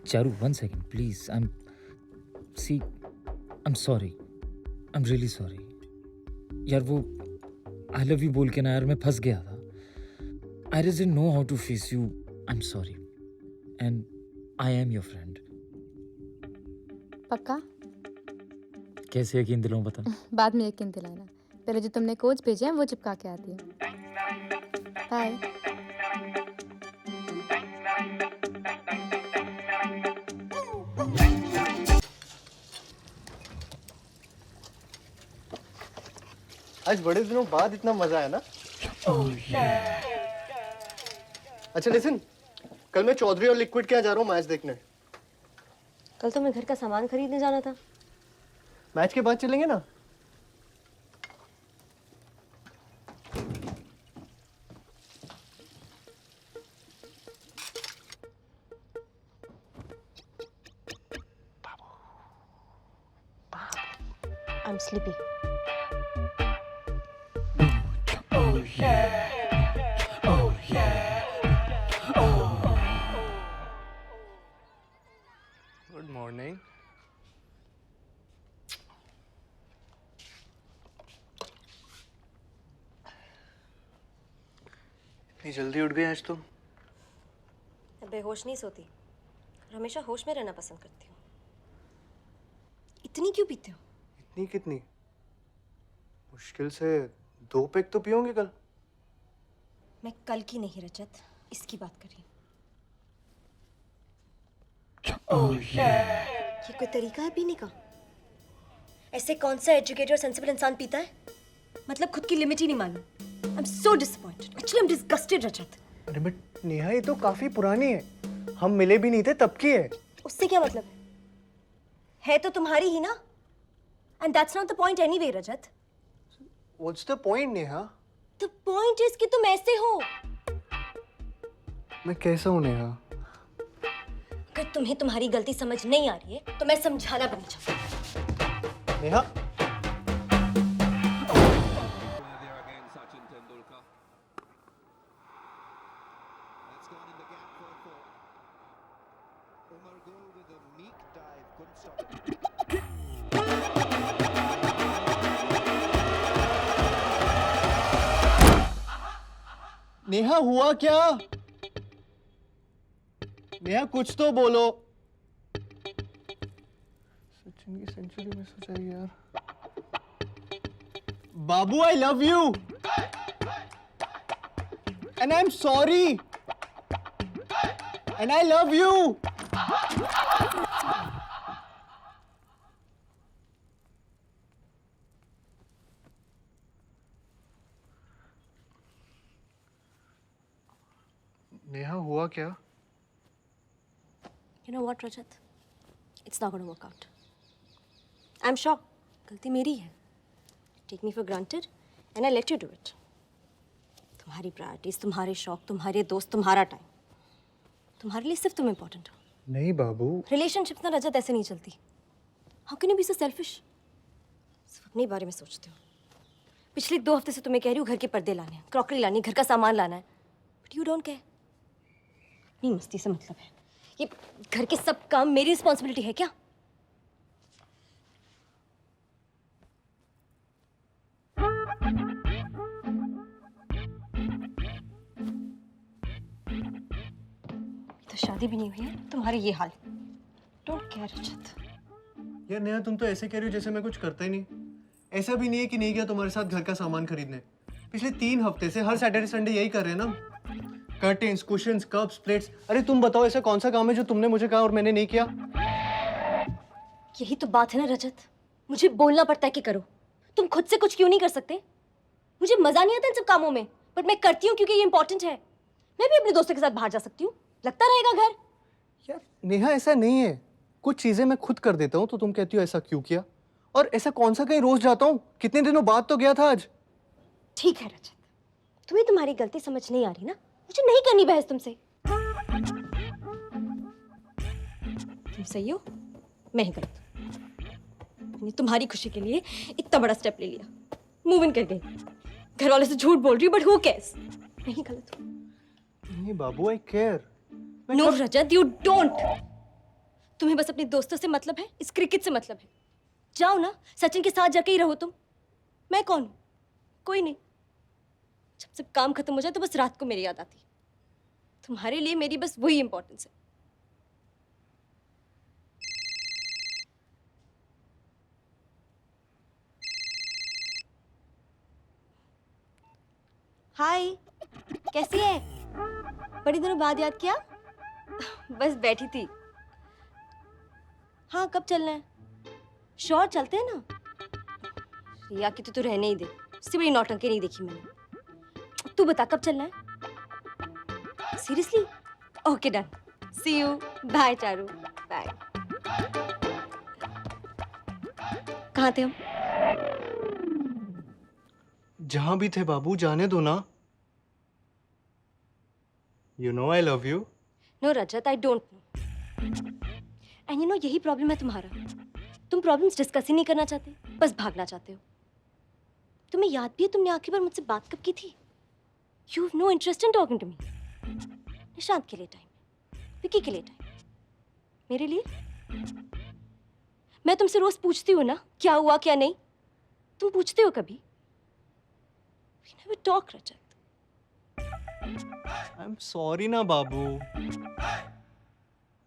Charu, 1 second, please. I'm sorry. I'm really sorry. यार वो I love you बोल के ना यार मैं फंस गया था. I just didn't know how to face you. I'm sorry. And I am your friend. पक्का? कैसे यकीन दिलाऊं बता? बाद में यकीन दिलाना. पहले जो तुमने कोच भेजे हैं वो चिपका के आती है. बाय. आज बड़े दिनों बाद इतना मजा आया ना. अच्छा लिसन, कल मैं चौधरी और लिक्विड के यहाँ जा रहा हूँ मैच देखने. कल तो मैं घर का सामान खरीदने जाना था. मैच के बाद चलेंगे ना. I'm sleepy. Good morning. इतनी जल्दी उठ गई आज तुम. मैं बेहोश नहीं सोती और हमेशा होश में रहना पसंद करती हूँ. इतनी क्यों पीते हो? इतनी कितनी? मुश्किल से 2 पैक तो पियोगे कल. मैं कल की नहीं रजत, इसकी बात कर रही हूँ. ये कोई तरीका है पीने का? ऐसे कौन सा एजुकेटेड और सेंसिबल इंसान पीता है? मतलब खुद की लिमिट ही नहीं मालूम. I am so disappointed. Actually I am disgusted Rajat. अरे बट नेहा ये तो काफी पुरानी है. हम मिले भी नहीं थे तब की है. उससे क्या मतलब है तो तुम्हारी ही ना. And that's not the point anyway Rajat. What's the point Neha? The point is कि तुम ऐसे हो. मैं कैसा हूँ नेहा? अगर तुम्हें तुम्हारी गलती समझ नहीं आ रही है तो मैं समझाना भी नहीं चाहती. नेहा नेहा हुआ क्या? नेहा कुछ तो बोलो. सचिन की सेंचुरी मिस हो जाएगी यार. बाबू I love you and I am sorry and I love you. Neha हुआ क्या? You know what, Rajat? It's not going to work out. I'm sure. गलती मेरी है. Take me for granted, and I let you do it. तुम्हारी priorities, तुम्हारे शौक, तुम्हारे दोस्त, तुम्हारा टाइम. तुम्हारे लिए सिर्फ तुम इम्पोर्टेंट हो. नहीं बाबू. रिलेशनशिप ना रजत ऐसे नहीं चलती. How can you be so selfish? सिर्फ अपने बारे में सोचते हो. पिछले 2 हफ्ते से तुम्हें कह रही हूँ घर के पर्दे लाने हैं, क्रॉकरी लानी है, घर का सामान लाना है. But you don't care. अपनी मस्ती से मतलब है. ये घर के सब काम मेरी रिस्पॉन्सिबिलिटी है क्या? तो शादी भी नहीं हुई है, तुम्हारे ये हाल. डोंट केयर रजत. यार नेहा तुम तो ऐसे कह रही हो जैसे मैं कुछ करता ही नहीं. ऐसा भी नहीं है कि नहीं गया तुम्हारे साथ घर का सामान खरीदने. पिछले 3 हफ्ते से हर सैटरडे संडे यही कर रहे हैं ना. Curtains, cushions, cups, plates. अरे तुम बताओ ऐसा कौन सा काम है जो तुमने मुझे कहा और मैंने नहीं किया? यही तो बात है ना रजत. मुझे बोलना पड़ता है कि करो. तुम खुद से कुछ क्यों नहीं कर सकते? मुझे मजा नहीं आता इन सब कामों में, बट मैं करती हूँ क्योंकि ये इंपॉर्टेंट है. मैं भी अपने दोस्तों के साथ बाहर जा सकती हूँ. लगता रहेगा घर. यार नेहा ऐसा नहीं है. कुछ चीजें मैं खुद कर देता हूँ तो तुम कहती हो ऐसा क्यों किया? और ऐसा कौन सा कहीं रोज जाता हूँ? कितने दिनों बाद तो गया था आज. ठीक है रजत, तुम्हें तुम्हारी गलती समझ नहीं आ रही ना. मुझे नहीं करनी बहस तुमसे. तुम सही हो, मैं ही गलत. मैंने तुम्हारी खुशी के लिए इतना बड़ा स्टेप ले लिया. मूव इन कर गई. घर वालों से झूठ बोल रही हूँ, बट हु केयर्स. मैं ही गलत हूँ. नहीं बाबू, I care. No Rajat, you don't. तुम्हें बस अपने दोस्तों से मतलब है, इस क्रिकेट से मतलब है। जाओ ना, सचिन के साथ जाके ही रहो तुम। मैं कौन हूँ? कोई नहीं। जब सब काम खत्म हो जाए तो बस रात को मेरी याद आती है। तुम्हारे लिए मेरी बस वही इंपॉर्टेंस है। हाय, कैसी है? बड़ी दिनों बाद याद किया? बस बैठी थी। हाँ, कब चलना है? श्योर, चलते हैं ना। रिया की तो तू रहने ही दे, इससे बड़ी नौटंकी नहीं देखी मैंने। तू बता कब चलना है? Seriously? Okay done. See you. Bye Charu. Bye. कहाँ थे हम? जहां भी थे बाबू, जाने दो ना। You know I love you. No Rajat, I don't know. And you know यही प्रॉब्लम है तुम्हारा। तुम प्रॉब्लम्स डिस्कस ही नहीं करना चाहते, बस भागना चाहते हो। तुम्हें याद भी है तुमने आखिरी बार मुझसे बात कब की थी? You have no interest in talking to me. Nishant के लिए टाइम, विकी के लिए टाइम, मेरे लिए? मैं तुमसे रोज पूछती हूँ ना क्या हुआ क्या नहीं। तुम पूछते हो कभी? We never talk, Rajat. I am sorry ना बाबू।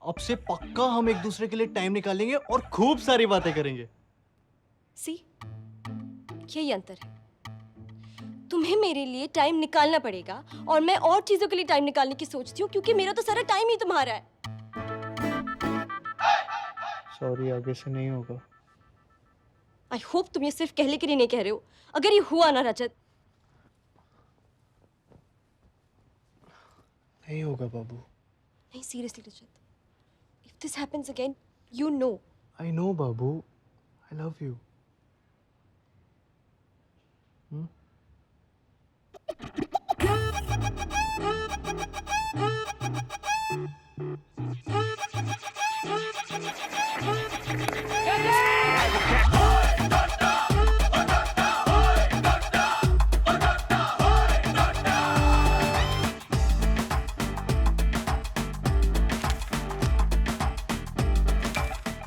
अब से पक्का हम एक दूसरे के लिए टाइम निकालेंगे और खूब सारी बातें करेंगे। सी, यही अंतर है। तुम्हें मेरे लिए टाइम निकालना पड़ेगा और मैं और चीजों के लिए टाइम निकालने की सोचती हूँ, क्योंकि मेरा तो सारा टाइम ही तुम्हारा है। सॉरी, आगे से नहीं होगा। आई होप तुम ये सिर्फ कहने के लिए नहीं कह रहे हो। अगर ये हुआ ना रजत। नहीं होगा बाबू। नहीं, seriously Rajat, if this happens again, you know. I know Babu, I love you.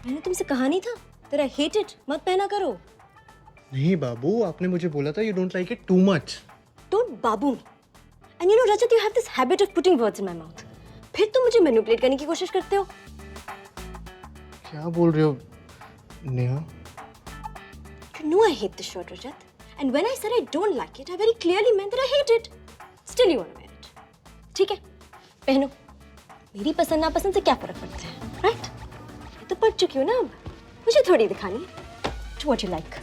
मैंने तुमसे कहा नहीं था तेरा हेट इट मत पहना करो। नहीं बाबू, आपने मुझे बोला था you don't like it too much. Don't Babu me. And you no Rajat, you have this habit of putting words in my mouth. फिर तुम मुझे मैनिपुलेट करने की कोशिश करते हो। क्या बोल रहे हो Neha? You know I hate this shirt, Rajat. And when I said I don't like it, I very clearly meant that I hate it. Still you want to wear it. ठीक है, पहनो। मेरी पसंद नापसंद से क्या फर्क पड़ता है, right? मैं तो पढ़ चुकी हूँ ना अब। मुझे थोड़ी दिखानी है। Do what you like.